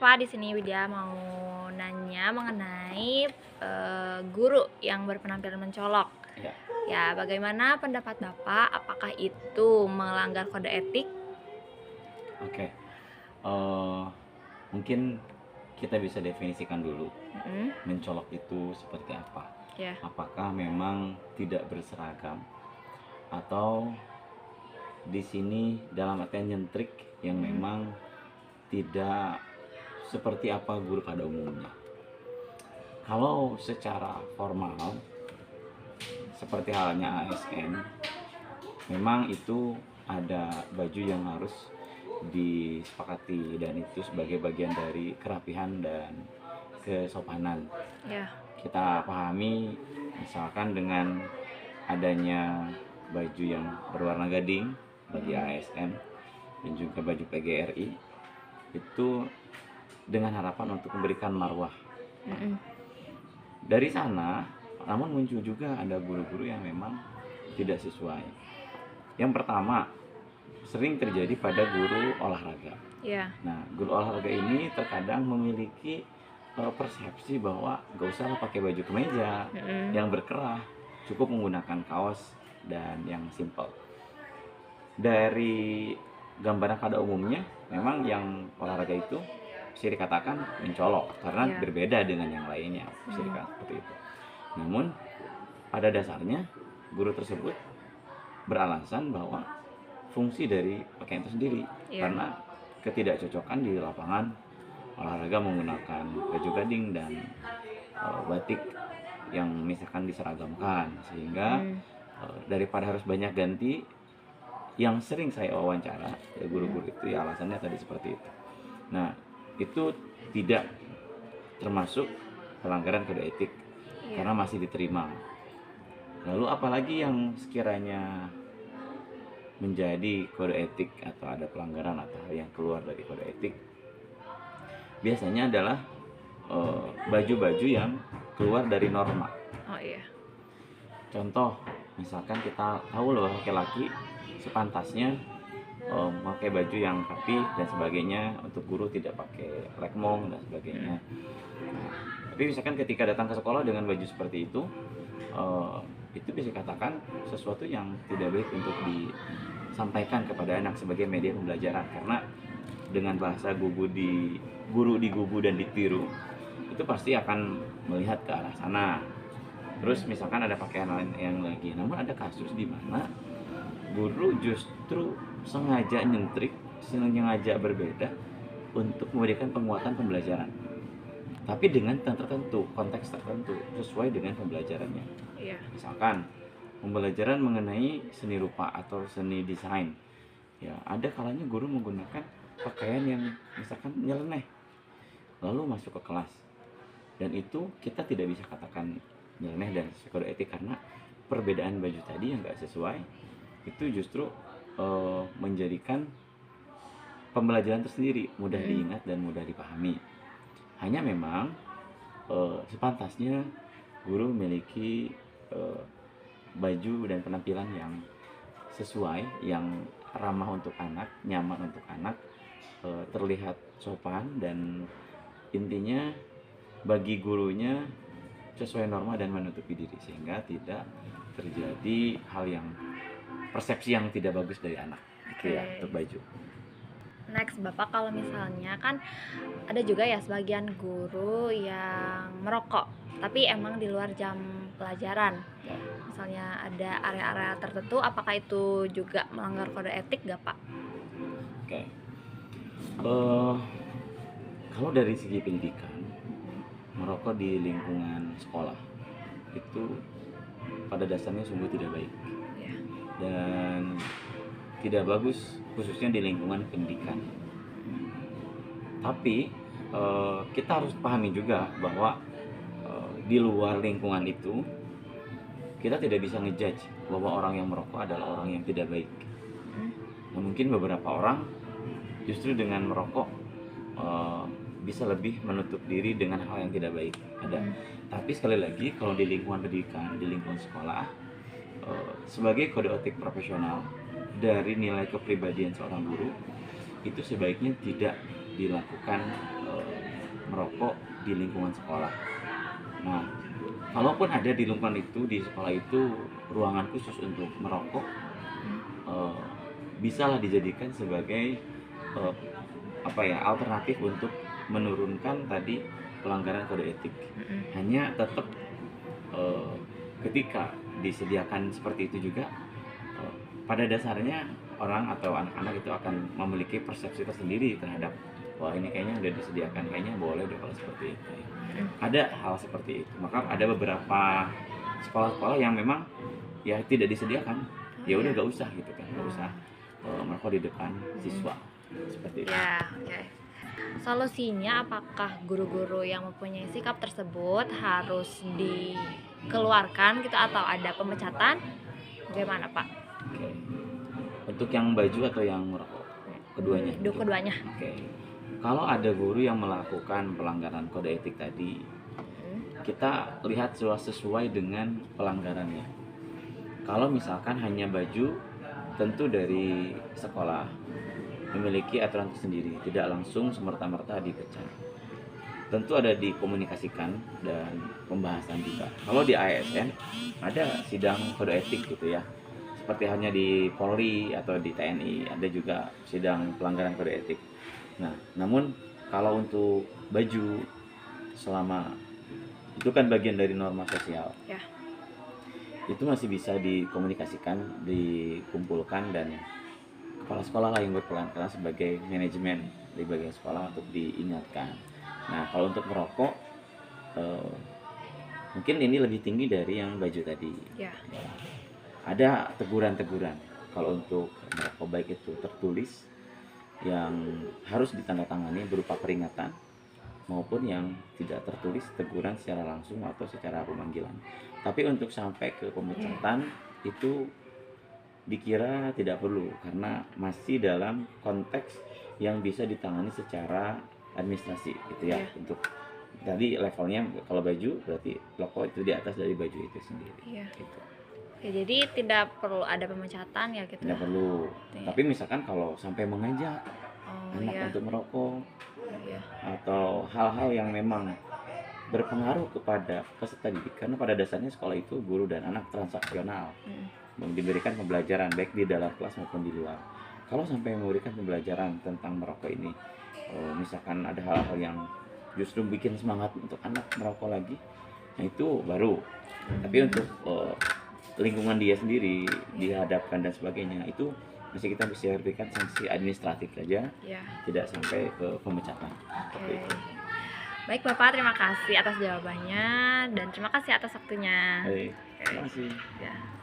Pak, di sini Widya mau nanya mengenai, guru yang berpenampilan mencolok. Ya, Ya, bagaimana pendapat Bapak, apakah itu melanggar kode etik? oke. Eee, Mungkin kita bisa definisikan dulu, Mhm, mencolok itu seperti apa? ya, Apakah memang tidak berseragam atau di sini dalam artian nyentrik yang mhm, memang tidak seperti apa guru pada umumnya? Kalau secara formal, seperti halnya ASN, memang itu ada baju yang harus disepakati dan itu sebagai bagian dari kerapihan dan kesopanan. ya, Kita pahami misalkan dengan adanya baju yang berwarna gading bagi mhm, ASN dan juga baju PGRI itu dengan harapan untuk memberikan marwah. Nah, mhm, dari sana namun muncul juga ada guru-guru yang memang tidak sesuai. Yang pertama, sering terjadi pada guru olahraga. ya, Nah, guru olahraga ini terkadang memiliki persepsi bahwa gak usah pakai baju kemeja mhm, yang berkerah, cukup menggunakan kaos dan yang simple. Dari gambaran pada umumnya, memang yang olahraga itu bisa dikatakan mencolok karena ya, berbeda dengan yang lainnya, bisa mhm, dikatakan seperti itu. Namun pada dasarnya guru tersebut beralasan bahwa fungsi dari pakaian itu sendiri ya, karena ketidakcocokan di lapangan olahraga menggunakan baju gading dan batik yang misalkan diseragamkan sehingga mhm, daripada harus banyak ganti yang sering saya wawancara ya mhm, guru-guru itu ya alasannya tadi seperti itu. Nah, itu tidak termasuk pelanggaran kode etik iya, karena masih diterima. Lalu apalagi yang sekiranya menjadi kode etik atau ada pelanggaran atau hal yang keluar dari kode etik biasanya adalah baju-baju yang keluar dari norma. oh iya, Contoh, misalkan kita tahu loh laki-laki sepantasnya memakai baju yang rapi dan sebagainya, untuk guru tidak pakai lekmong dan sebagainya. mhm, Nah, tapi misalkan ketika datang ke sekolah dengan baju seperti eh, itu bisa dikatakan sesuatu yang tidak baik untuk disampaikan kepada anak sebagai media pembelajaran karena dengan bahasa guru digugu dan ditiru itu pasti akan melihat ke arah sana. Terus mhm, misalkan ada pakaian lain yang lagi, namun ada kasus di mana guru justru sengaja nyentrik, sengaja berbeda untuk memberikan penguatan pembelajaran. Tapi dengan tertentu, konteks tertentu, sesuai dengan pembelajarannya. iya, Misalkan pembelajaran mengenai seni rupa atau seni desain. Ya, ada kalanya guru menggunakan pakaian yang misalkan nyeleneh lalu masuk ke kelas. Dan itu kita tidak bisa katakan nyeleneh dan sesuai kode etik karena perbedaan baju tadi yang nggak sesuai itu justru menjadikan pembelajaran tersendiri mudah mhm, diingat dan mudah dipahami. Hanya memang sepantasnya guru memiliki eh, baju dan penampilan yang sesuai, yang ramah untuk anak, nyaman untuk anak, terlihat sopan dan intinya bagi gurunya sesuai norma dan menutupi diri sehingga tidak terjadi hal yang persepsi yang tidak bagus dari anak. Itu ya oke. untuk baju. Next, Bapak, kalau misalnya kan ada juga ya sebagian guru yang merokok, tapi emang di luar jam pelajaran. Ya, Misalnya ada area-area tertentu, apakah itu juga melanggar kode etik nggak, Pak? oke. Eh, Kalau dari segi pendidikan, Mhm, merokok di lingkungan sekolah itu pada dasarnya sungguh tidak baik ya, dan tidak bagus khususnya di lingkungan pendidikan. mhm, Tapi kita harus pahami juga bahwa di luar lingkungan itu kita tidak bisa ngejudge bahwa orang yang merokok adalah orang yang tidak baik. mhm, Nah, mungkin beberapa orang justru dengan merokok eh, bisa lebih menutup diri dengan hal yang tidak baik. Ada. mhm, Tapi sekali lagi kalau di lingkungan pendidikan, di lingkungan sekolah, sebagai kode etik profesional dari nilai kepribadian seorang guru itu sebaiknya tidak dilakukan merokok di lingkungan sekolah. Nah, kalaupun ada di lingkungan itu, di sekolah itu ruangan khusus untuk merokok, eh, bisalah dijadikan sebagai eh, alternatif untuk menurunkan tadi pelanggaran kode etik. Hanya tetap eh, ketika disediakan seperti itu juga, pada dasarnya orang atau anak-anak itu akan memiliki persepsi tersendiri terhadap, wah ini kayaknya udah disediakan, kayaknya boleh deh kalau seperti itu. Ada hal seperti itu, maka ada beberapa sekolah-sekolah yang memang ya tidak disediakan, ya udah gak usah gitu kan, gak usah merokok di depan siswa seperti itu. Ya, oke. Solusinya apakah guru-guru yang mempunyai sikap tersebut harus dikeluarkan gitu atau ada pemecatan? Bagaimana, Pak? Oke. Untuk yang baju atau yang merokok? Keduanya. Keduanya. Oke. Kalau ada guru yang melakukan pelanggaran kode etik tadi, kita lihat sesuai dengan pelanggarannya. Kalau misalkan hanya baju, tentu dari sekolah memiliki aturan tersendiri, tidak langsung semerta-merta dipecat. Tentu ada dikomunikasikan dan pembahasan juga. Kalau di ASN ada sidang kode etik gitu ya, seperti hanya di Polri atau di TNI ada juga sidang pelanggaran kode etik. Nah, namun kalau untuk baju, selama itu kan bagian dari norma sosial Ya. itu masih bisa dikomunikasikan, dikumpulkan, dan kepala sekolah lah yang berperan karena sebagai manajemen di bagian sekolah untuk diingatkan. Nah, kalau untuk merokok mungkin ini lebih tinggi dari yang baju tadi. Ya. Ada teguran-teguran. Kalau untuk merokok baik itu tertulis yang harus ditandatangani berupa peringatan, maupun yang tidak tertulis teguran secara langsung atau secara pemanggilan. Tapi untuk sampai ke pemecatan itu dikira tidak perlu karena masih dalam konteks yang bisa ditangani secara administrasi gitu ya. Untuk tadi levelnya kalau baju berarti rokok itu di atas dari baju itu sendiri. Gitu. Ya, jadi tidak perlu ada pemecatan ya gitu. Tidak perlu. Tapi misalkan kalau sampai mengajak anak untuk merokok atau hal-hal yang memang berpengaruh kepada peserta didik, karena pada dasarnya sekolah itu guru dan anak transaksional, diberikan pembelajaran baik di dalam kelas maupun di luar. Kalau sampai memberikan pembelajaran tentang merokok ini, misalkan ada hal-hal yang justru bikin semangat untuk anak merokok lagi, nah itu baru. Tapi untuk lingkungan dia sendiri dihadapkan dan sebagainya, itu masih kita bisa berikan sanksi administratif saja, tidak sampai ke pemecatan. Seperti itu. Baik Bapak, terima kasih atas jawabannya dan terima kasih atas waktunya. Terima kasih. Ya.